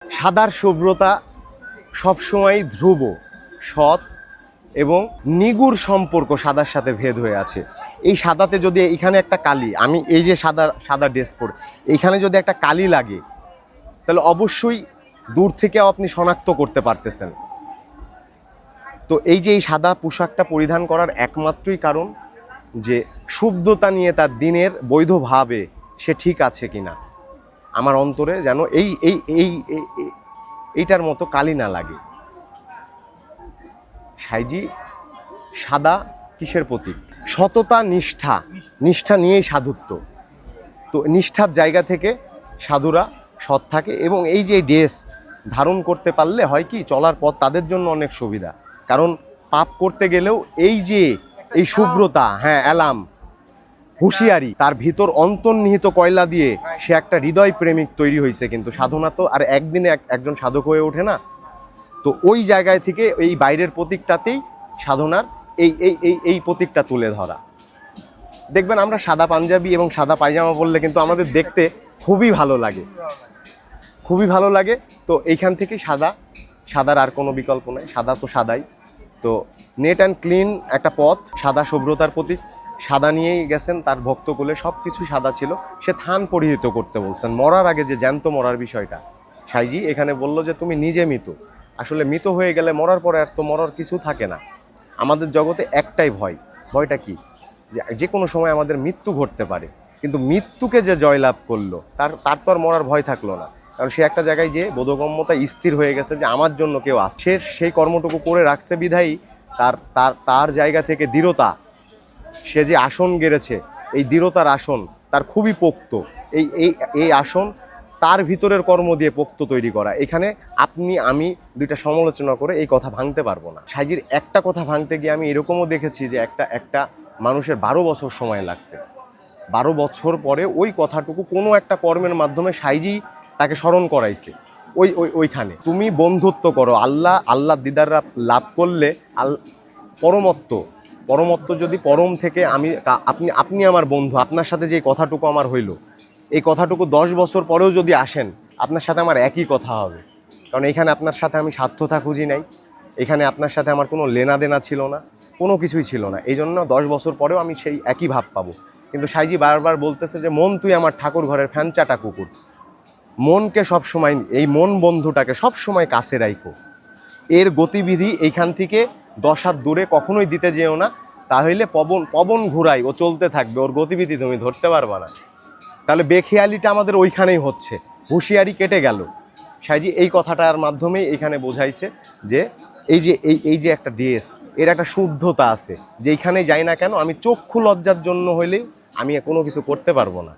সাদার শুভ্রতা সবসময় ধ্রুব, সৎ এবং নিগুড় সম্পর্ক সাদার সাথে ভেদ হয়ে আছে। এই সাদাতে যদি এখানে একটা কালি, আমি এই যে সাদা ড্রেস পরে এইখানে যদি একটা কালি লাগে, তাহলে অবশ্যই দূর থেকেও আপনি শনাক্ত করতে পারতেছেন। তো এই যে এই সাদা পোশাকটা পরিধান করার একমাত্রই কারণ যে শুদ্ধতা নিয়ে তার দিনের বৈধভাবে সে ঠিক আছে কিনা, আমার অন্তরে যেন এই এই এই এইটার মতো কালি না লাগে। সাইজি সাদা কিসের প্রতীক? সততা, নিষ্ঠা নিয়েই সাধুত্ব। তো নিষ্ঠার জায়গা থেকে সাধুরা সৎ থাকে, এবং এই যে ড্রেস ধারণ করতে পারলে হয় কি, চলার পথ তাদের জন্য অনেক সুবিধা। কারণ পাপ করতে গেলেও এই যে এই শুভ্রতা, হ্যাঁ, অ্যালাম, হুঁশিয়ারি, তার ভিতর অন্তর্নিহিত কয়লা দিয়ে সে একটা হৃদয় প্রেমিক তৈরি হয়েছে। কিন্তু সাধনা তো আর একদিনে একজন সাধক হয়ে ওঠে না। তো ওই জায়গায় থেকে এই বাইরের প্রতীকটাতেই সাধনার এই এই এই এই প্রতীকটা তুলে ধরা। দেখবেন আমরা সাদা পাঞ্জাবি এবং সাদা পায়জামা পরলে কিন্তু আমাদের দেখতে খুবই ভালো লাগে, খুবই ভালো লাগে। তো এইখান থেকে সাদার আর কোনো বিকল্প নাই, সাদা তো সাদাই। তো নেট অ্যান্ড ক্লিন একটা পথ, সাদা শুভ্রতার প্রতীক। সাদা নিয়েই গেছেন তার ভক্তকুলে, সব কিছু সাদা ছিল। সে থান পরিহিত করতে বলছেন, মরার আগে যে জ্যান্ত মরার বিষয়টা সাইজি এখানে বললো যে তুমি নিজে মৃত। আসলে মৃত হয়ে গেলে মরার পরে আর তো মরার কিছু থাকে না। আমাদের জগতে একটাই ভয়, ভয়টা কি? যে কোনো সময় আমাদের মৃত্যু ঘটতে পারে, কিন্তু মৃত্যুকে যে জয়লাভ করলো তার তো আর মরার ভয় থাকলো না। কারণ সে একটা জায়গায় যে বোধগম্যতা স্থির হয়ে গেছে যে আমার জন্য কেউ আসছে, সে সেই কর্মটুকু করে রাখছে বিধায়ী তার তার তার জায়গা থেকে দৃঢ়তা, সে যে আসন গেড়েছে, এই দৃঢ়তার আসন তার খুবই পোক্ত। এই এই এই আসন তার ভিতরের কর্ম দিয়ে পোক্ত তৈরি করা। এখানে আপনি আমি দুইটা সমালোচনা করে এই কথা ভাঙতে পারবো না। সাইজির একটা কথা ভাঙতে গিয়ে আমি এরকমও দেখেছি যে একটা মানুষের 12 বছর সময় লাগছে। 12 বছর পরে ওই কথাটুকু কোনো একটা কর্মের মাধ্যমে সাইজি তাকে স্মরণ করাইছে। ওইখানে তুমি বন্ধুত্ব করো, আল্লাহ দিদার লাভ করলে পরমত্ব যদি পরম থেকে আপনি আমার বন্ধু, আপনার সাথে যে কথাটুকু আমার হইল, এই কথাটুকু 10 বছর পরেও যদি আসেন, আপনার সাথে আমার একই কথা হবে। কারণ এখানে আপনার সাথে আমি স্বার্থতা খুঁজি নাই, এখানে আপনার সাথে আমার কোনো লেনা দেনা ছিল না, কোনো কিছুই ছিল না। এই জন্য 10 বছর পরেও আমি সেই একই ভাব পাবো। কিন্তু সাইজি বারবার বলতেছে যে মন তুই আমার ঠাকুর ঘরের ফ্যানচাটা কুকুর। মনকে সবসময়, এই মন বন্ধুটাকে সবসময় কাছে রাখো। এর গতিবিধি এইখান থেকে 10 হাত দূরে কখনোই দিতে যেও না, তাহলে পবন ঘুরাই ও চলতে থাকবে, ওর গতিবিধি তুমি ধরতে পারবা না। তাহলে বেখেয়ালিটা আমাদের ওইখানেই হচ্ছে, হুঁশিয়ারি কেটে গেল। সাইজি এই কথাটার মাধ্যমেই এখানে বোঝাইছে যে এই যে একটা ড্রেস, এর একটা শুদ্ধতা আছে, যেইখানে যাই না কেন আমি চক্ষু লজ্জার জন্য হইলেই আমি কোনো কিছু করতে পারবো না।